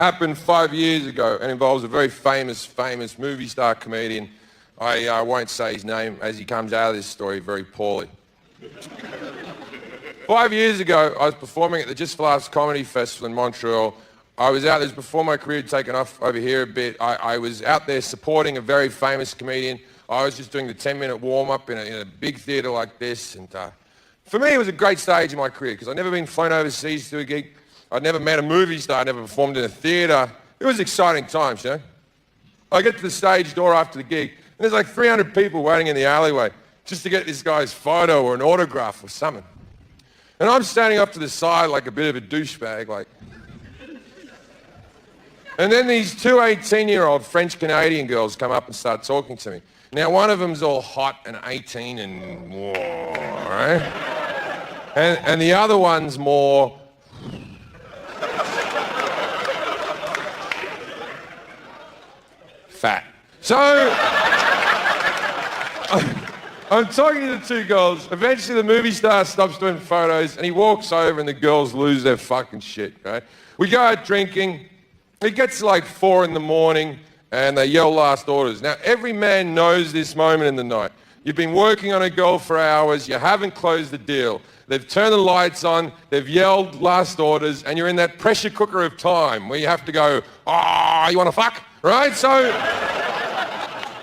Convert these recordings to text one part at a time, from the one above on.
happened 5 years ago and involves a very famous movie star comedian. I won't say his name as he comes out of this story very poorly. 5 years ago, I was performing at the Just for Laughs Comedy Festival in Montreal. I was out there before my career had taken off over here a bit. I was out there supporting a very famous comedian. I was just doing the 10-minute warm-up in a big theatre like this. And for me, it was a great stage in my career because I'd never been flown overseas to a gig. I'd never met a movie star. I'd never performed in a theatre. It was exciting times, you know. I get to the stage door after the gig, and there's like 300 people waiting in the alleyway just to get this guy's photo or an autograph or something. And I'm standing up to the side like a bit of a douchebag, like. And then these two 18-year-old French-Canadian girls come up and start talking to me. Now, one of them's all hot and 18 and whoa, right? And the other one's more fat. So I'm talking to the two girls. Eventually the movie star stops doing photos and he walks over and the girls lose their fucking shit, right? We go out drinking. It gets to like 4 a.m. and they yell last orders. Now every man knows this moment in the night. You've been working on a girl for hours, you haven't closed the deal. They've turned the lights on, they've yelled last orders, and you're in that pressure cooker of time where you have to go, you wanna fuck? Right? So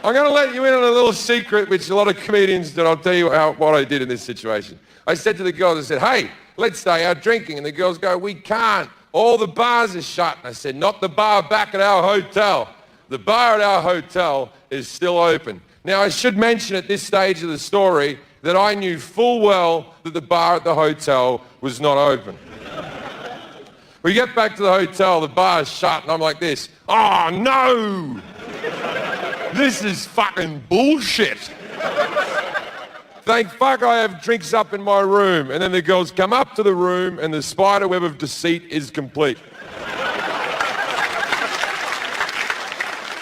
I'm gonna let you in on a little secret, which a lot of comedians do. I'll tell you what I did in this situation. I said to the girls, I said, hey, let's stay out drinking. And the girls go, we can't. All the bars are shut. And I said, not the bar back at our hotel. The bar at our hotel is still open. Now, I should mention at this stage of the story that I knew full well that the bar at the hotel was not open. We get back to the hotel, the bar's shut, and I'm like this, oh no! This is fucking bullshit. Thank fuck I have drinks up in my room. And then the girls come up to the room and the spider web of deceit is complete.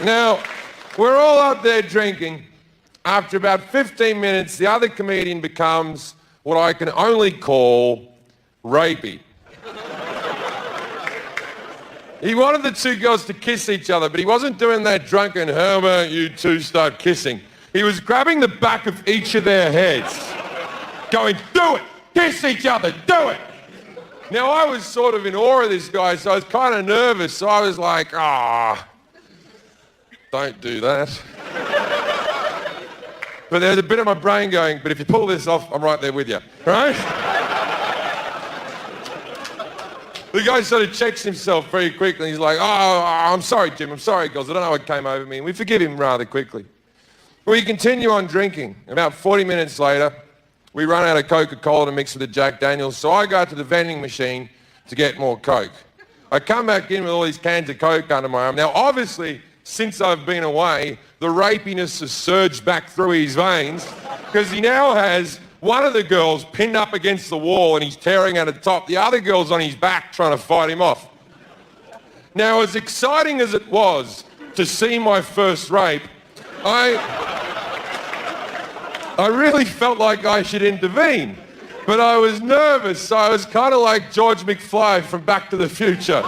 Now, we're all up there drinking. After about 15 minutes, the other comedian becomes what I can only call rapey. He wanted the two girls to kiss each other, but he wasn't doing that drunken, how about you two start kissing? He was grabbing the back of each of their heads, going, do it, kiss each other, do it. Now, I was sort of in awe of this guy, so I was kind of nervous, so I was like, don't do that. But there's a bit of my brain going, but if you pull this off, I'm right there with you, right? The guy sort of checks himself very quickly. He's like, I'm sorry, Jim. I'm sorry, girls. I don't know what came over me. And we forgive him rather quickly. We continue on drinking. About 40 minutes later, we run out of Coca-Cola to mix with the Jack Daniels. So I go to the vending machine to get more Coke. I come back in with all these cans of Coke under my arm. Now, obviously, since I've been away, the rapiness has surged back through his veins because he now has one of the girls pinned up against the wall and he's tearing at the top. The other girl's on his back trying to fight him off. Now, as exciting as it was to see my first rape, I really felt like I should intervene. But I was nervous, so I was kind of like George McFly from Back to the Future.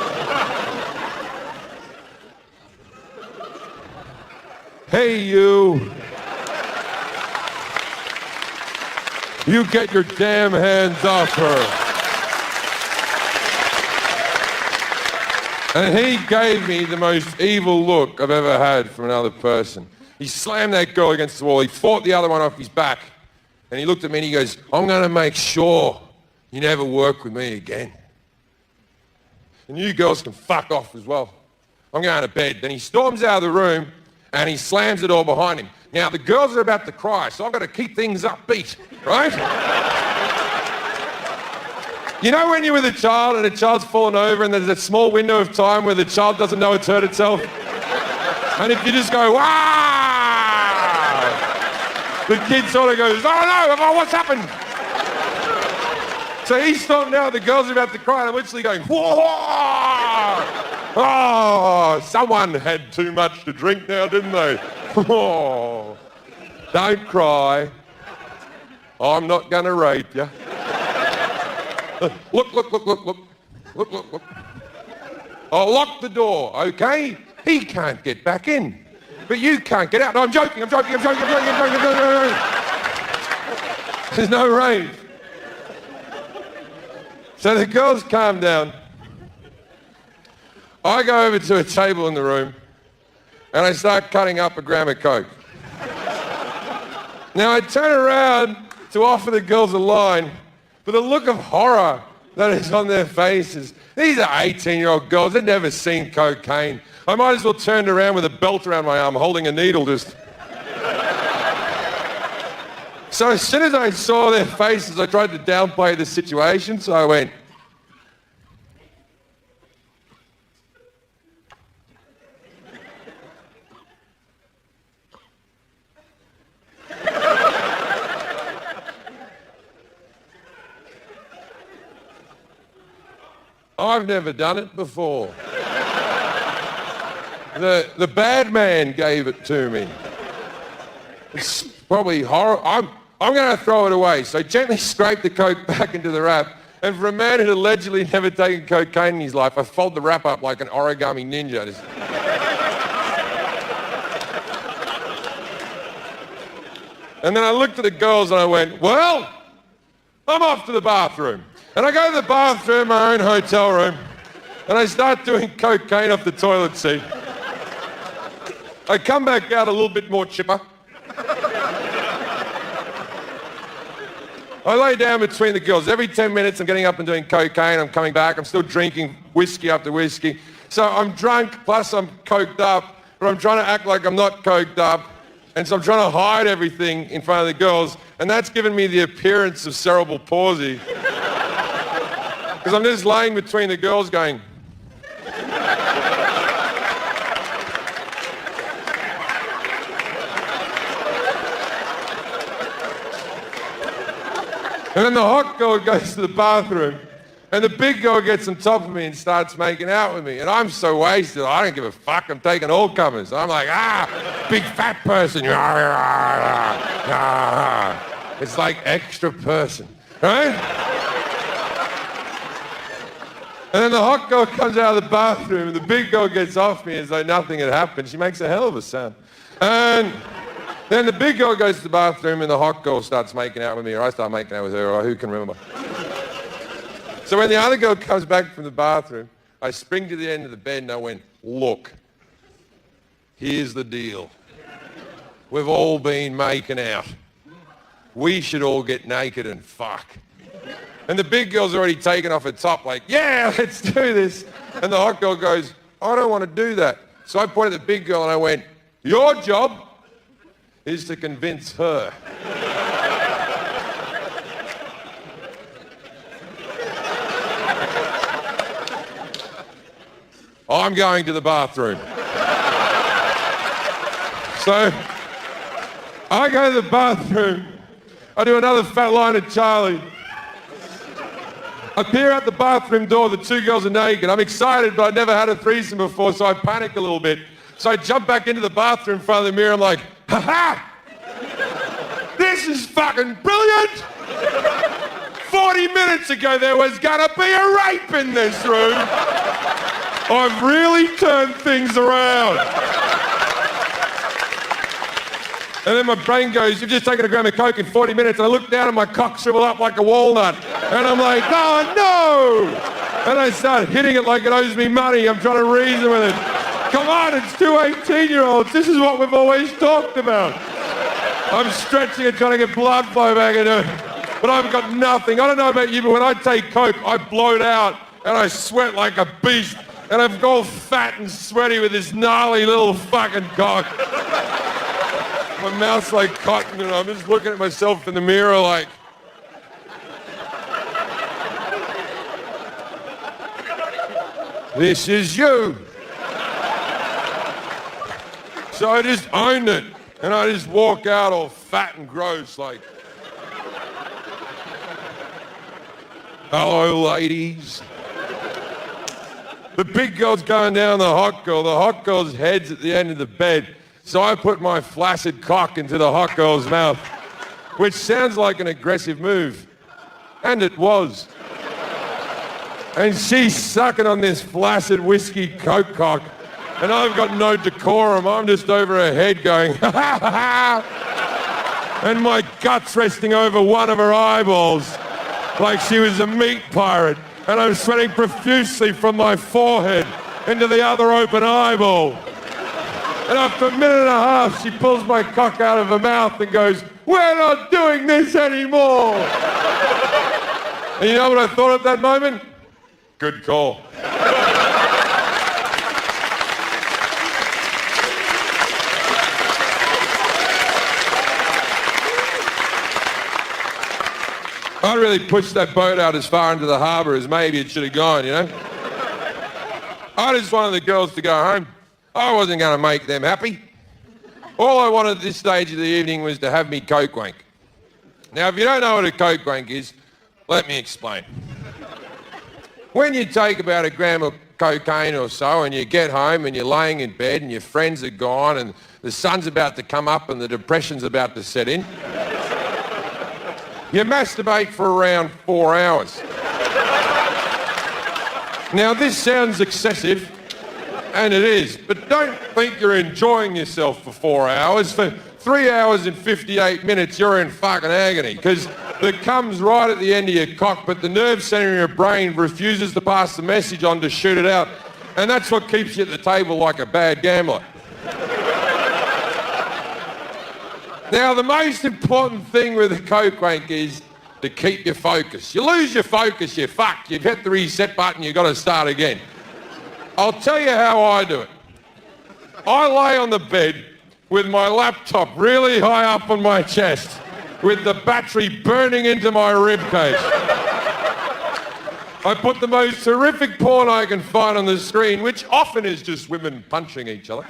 Hey, you. You get your damn hands off her. And he gave me the most evil look I've ever had from another person. He slammed that girl against the wall. He fought the other one off his back. And he looked at me and he goes, I'm going to make sure you never work with me again. And you girls can fuck off as well. I'm going to bed. Then he storms out of the room and he slams the door behind him. Now, the girls are about to cry, so I've got to keep things upbeat, right? You know when you're with a child and a child's fallen over and there's a small window of time where the child doesn't know it's hurt itself? And if you just go, wow! The kid sort of goes, oh no, what's happened? So he's stopped now, the girls are about to cry, and I'm literally going, whoa! Oh, someone had too much to drink now, didn't they? Oh, don't cry. I'm not going to rape you. Look. I'll lock the door, okay? He can't get back in. But you can't get out. No, I'm joking. There's no range. So the girls calm down. I go over to a table in the room and I start cutting up a gram of coke. Now I turn around to offer the girls a line, but the look of horror that is on their faces. These are 18-year-old girls. They've never seen cocaine. I might as well turn around with a belt around my arm holding a needle just... So as soon as I saw their faces, I tried to downplay the situation, so I went... I've never done it before. The bad man gave it to me. It's probably horrible. I'm going to throw it away. So I gently scrape the coke back into the wrap. And for a man who'd allegedly never taken cocaine in his life, I fold the wrap up like an origami ninja. And then I looked at the girls and I went, well, I'm off to the bathroom. And I go to the bathroom, my own hotel room, and I start doing cocaine off the toilet seat. I come back out a little bit more chipper. I lay down between the girls. Every 10 minutes I'm getting up and doing cocaine, I'm coming back, I'm still drinking whiskey after whiskey. So I'm drunk, plus I'm coked up, but I'm trying to act like I'm not coked up. And so I'm trying to hide everything in front of the girls, and that's given me the appearance of cerebral palsy. Because I'm just laying between the girls going... And then the hot girl goes to the bathroom, and the big girl gets on top of me and starts making out with me. And I'm so wasted, I don't give a fuck, I'm taking all comers. I'm like, big fat person. It's like extra person, right? And then the hot girl comes out of the bathroom, and the big girl gets off me as though nothing had happened. She makes a hell of a sound. And then the big girl goes to the bathroom and the hot girl starts making out with me, or I start making out with her, or who can remember. So when the other girl comes back from the bathroom, I spring to the end of the bed and I went, look, here's the deal. We've all been making out. We should all get naked and fuck. And the big girl's already taken off her top like, yeah, let's do this. And the hot girl goes, I don't want to do that. So I pointed at the big girl and I went, your job is to convince her. I'm going to the bathroom. So I go to the bathroom. I do another fat line of Charlie. I peer out the bathroom door, the two girls are naked. I'm excited, but I've never had a threesome before, so I panic a little bit. So I jump back into the bathroom in front of the mirror, I'm like, ha-ha! This is fucking brilliant! 40 minutes ago there was gonna be a rape in this room. I've really turned things around. And then my brain goes, you've just taken a gram of coke in 40 minutes. And I look down and my cock shriveled up like a walnut. And I'm like, oh no! And I start hitting it like it owes me money. I'm trying to reason with it. Come on, it's two 18-year-olds. This is what we've always talked about. I'm stretching and trying to get blood flow back into it. But I've got nothing. I don't know about you, but when I take coke, I bloat out and I sweat like a beast. And I've gone fat and sweaty with this gnarly little fucking cock. My mouth's like cotton and I'm just looking at myself in the mirror like... This is you. So I just owned it. And I just walk out all fat and gross like... Hello, ladies. The big girl's going down the hot girl. The hot girl's head's at the end of the bed. So I put my flaccid cock into the hot girl's mouth, which sounds like an aggressive move. And it was. And she's sucking on this flaccid whiskey coke cock. And I've got no decorum. I'm just over her head going, ha ha ha. And my gut's resting over one of her eyeballs like she was a meat pirate. And I'm sweating profusely from my forehead into the other open eyeball. And after a minute and a half, she pulls my cock out of her mouth and goes, "We're not doing this anymore." And you know what I thought at that moment? Good call. I really pushed that boat out as far into the harbour as maybe it should have gone, you know? I just wanted the girls to go home. I wasn't going to make them happy. All I wanted at this stage of the evening was to have me coke wank. Now, if you don't know what a coke wank is, let me explain. When you take about a gram of cocaine or so and you get home and you're laying in bed and your friends are gone and the sun's about to come up and the depression's about to set in, you masturbate for around 4 hours. Now, this sounds excessive, and it is, but don't think you're enjoying yourself for 4 hours. For 3 hours and 58 minutes, you're in fucking agony, because the cum's right at the end of your cock, but the nerve centre in your brain refuses to pass the message on to shoot it out, and that's what keeps you at the table like a bad gambler. Now, the most important thing with a coke wank is to keep your focus. You lose your focus, you're fucked. You've hit the reset button, you've got to start again. I'll tell you how I do it. I lay on the bed with my laptop really high up on my chest, with the battery burning into my ribcage. I put the most horrific porn I can find on the screen, which often is just women punching each other.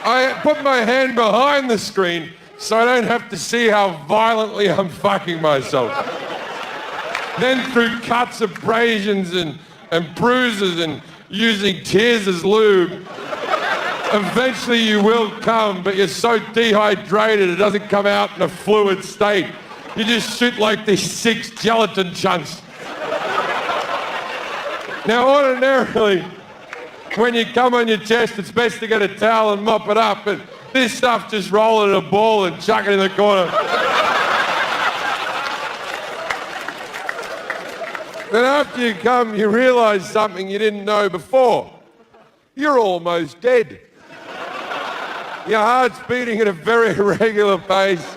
I put my hand behind the screen so I don't have to see how violently I'm fucking myself. Then through cuts, abrasions and bruises and using tears as lube, eventually you will come, but you're so dehydrated it doesn't come out in a fluid state. You just shoot like these 6 gelatin chunks. Now, ordinarily, when you come on your chest, it's best to get a towel and mop it up, but this stuff, just roll it in a ball and chuck it in the corner. Then after you come, you realise something you didn't know before. You're almost dead. Your heart's beating at a very irregular pace.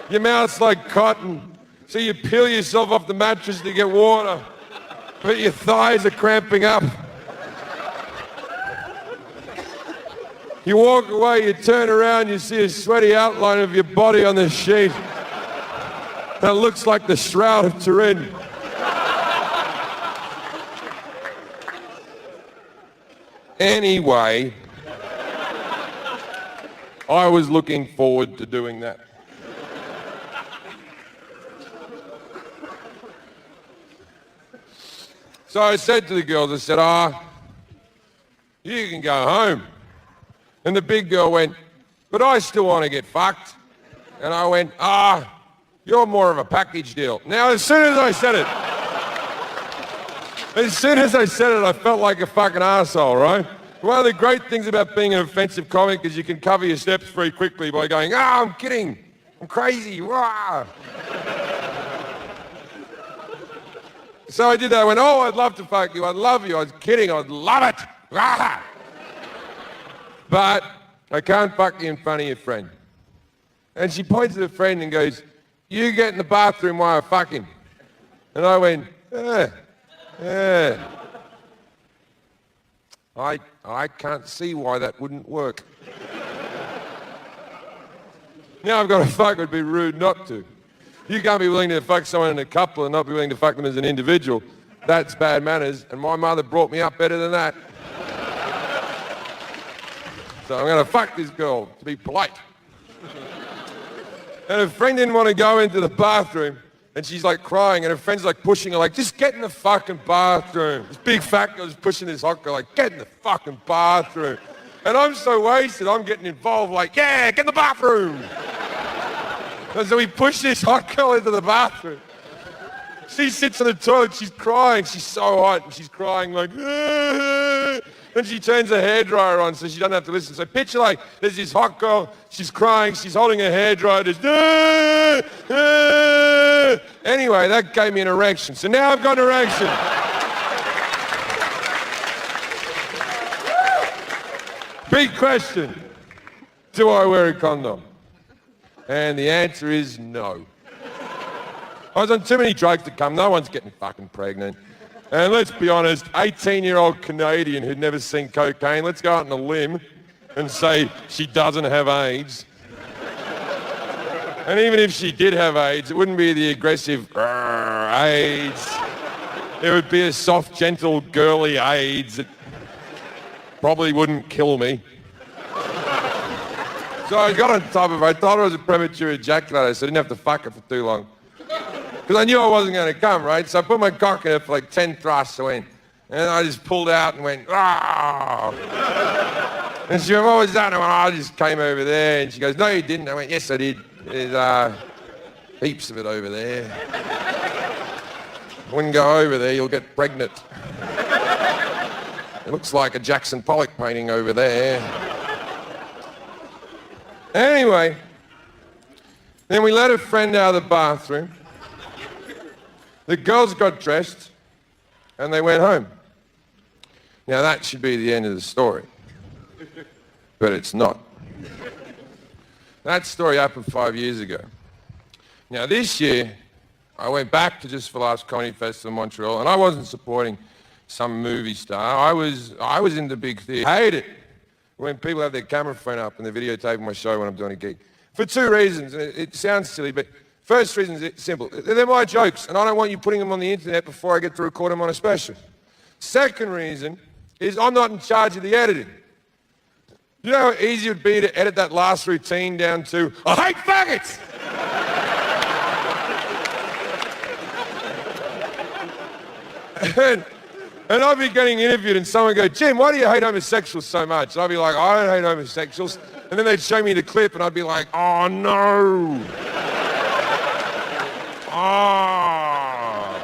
Your mouth's like cotton, so you peel yourself off the mattress to get water, but your thighs are cramping up. You walk away, you turn around, you see a sweaty outline of your body on the sheet. That looks like the Shroud of Turin. Anyway, I was looking forward to doing that. So I said to the girls, I said, you can go home. And the big girl went, but I still want to get fucked. And I went, you're more of a package deal. Now, as soon as I said it, I felt like a fucking arsehole, right? One of the great things about being an offensive comic is you can cover your steps very quickly by going, I'm kidding, I'm crazy, wah. So I did that. I went, I'd love to fuck you, I'd love you, I was kidding, I'd love it. Wah. But I can't fuck you in front of your friend. And she points at her friend and goes, you get in the bathroom while I fuck him. And I went, I can't see why that wouldn't work. Now I've got to fuck, it would be rude not to. You can't be willing to fuck someone in a couple and not be willing to fuck them as an individual. That's bad manners, and my mother brought me up better than that. So I'm going to fuck this girl to be polite. And her friend didn't want to go into the bathroom, and she's like crying, and her friend's like pushing her, like, just get in the fucking bathroom. This big fat girl's pushing this hot girl, like, get in the fucking bathroom. And I'm so wasted, I'm getting involved, like, yeah, get in the bathroom. And so we push this hot girl into the bathroom. She sits in the toilet, she's crying, she's so hot, and she's crying like, "Ah." And she turns her hairdryer on so she doesn't have to listen. So picture like, there's this hot girl, she's crying, she's holding her hairdryer, just, "Ah, ah." Anyway, that gave me an erection. So now I've got an erection. Big question, do I wear a condom? And the answer is no. I was on too many drugs to come. No one's getting fucking pregnant. And let's be honest, 18-year-old Canadian who'd never seen cocaine, let's go out on a limb and say she doesn't have AIDS. And even if she did have AIDS, it wouldn't be the aggressive AIDS. It would be a soft, gentle, girly AIDS that probably wouldn't kill me. So I got on top of her. I thought it was a premature ejaculator, so I didn't have to fuck her for too long. Because I knew I wasn't going to come, right? So I put my cock in her for like 10 thrusts. I went, and I just pulled out and went, ah. And she went, what was that? And I went, I just came over there. And she goes, no, you didn't. I went, yes, I did. There's heaps of it over there. Wouldn't go over there, you'll get pregnant. It looks like a Jackson Pollock painting over there. Anyway, then we let a friend out of the bathroom. The girls got dressed and they went home. Now that should be the end of the story, but it's not. That story happened 5 years ago. Now this year, I went back to Just for Laughs Comedy Festival in Montreal, and I wasn't supporting some movie star. I was in the big theatre. I hate it when people have their camera phone up and they're videotaping my show when I'm doing a gig. For two reasons, and it sounds silly, but first reason is simple. They're my jokes, and I don't want you putting them on the internet before I get to record them on a special. Second reason is I'm not in charge of the editing. You know how easy it would be to edit that last routine down to, I hate faggots! And I'd be getting interviewed and someone would go, Jim, why do you hate homosexuals so much? And I'd be like, I don't hate homosexuals. And then they'd show me the clip and I'd be like, oh no. Oh.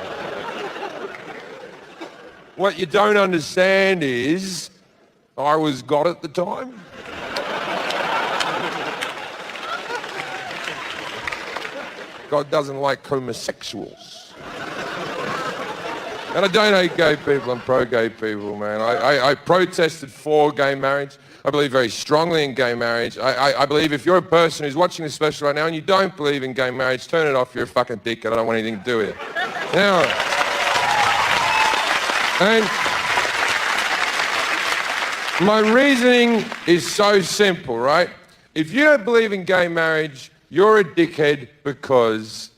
What you don't understand is I was God at the time. God doesn't like homosexuals. And I don't hate gay people, I'm pro-gay people, man. I protested for gay marriage. I believe very strongly in gay marriage. I believe if you're a person who's watching this special right now and you don't believe in gay marriage, turn it off, you're a fucking dickhead, I don't want anything to do with it. Now, and my reasoning is so simple, right? If you don't believe in gay marriage, you're a dickhead because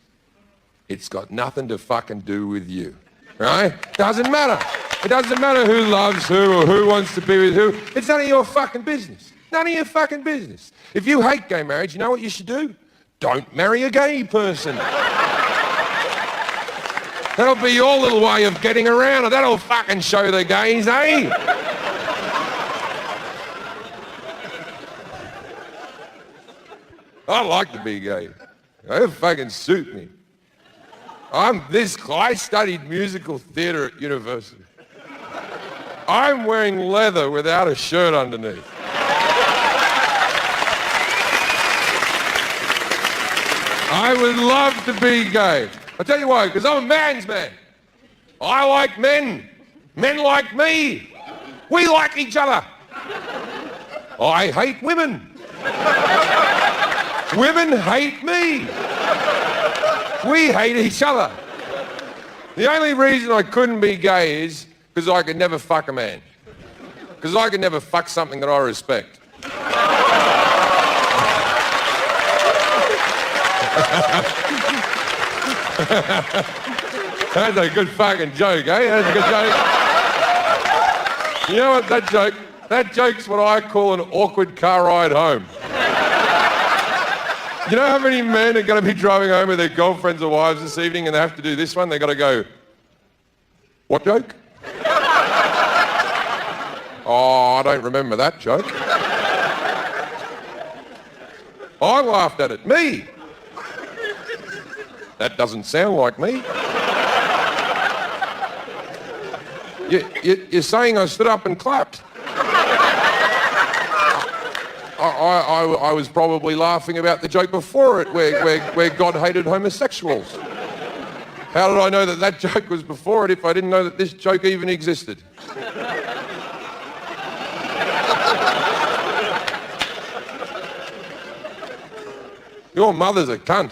it's got nothing to fucking do with you. Right? Doesn't matter. It doesn't matter who loves who or who wants to be with who. It's none of your fucking business. None of your fucking business. If you hate gay marriage, you know what you should do? Don't marry a gay person. That'll be your little way of getting around it. That'll fucking show the gays, eh? I like to be gay. It'll fucking suit me. I studied musical theatre at university. I'm wearing leather without a shirt underneath. I would love to be gay. I'll tell you why, because I'm a man's man. I like men. Men like me. We like each other. I hate women. Women hate me. We hate each other. The only reason I couldn't be gay is because I could never fuck a man. Because I could never fuck something that I respect. That's a good fucking joke, eh? That's a good joke. You know what, that joke's what I call an awkward car ride home. You know how many men are going to be driving home with their girlfriends or wives this evening and they have to do this one? They've got to go, what joke? Oh, I don't remember that joke. I laughed at it. Me? That doesn't sound like me. You're saying I stood up and clapped. I was probably laughing about the joke before it, where God hated homosexuals. How did I know that joke was before it if I didn't know that this joke even existed? Your mother's a cunt.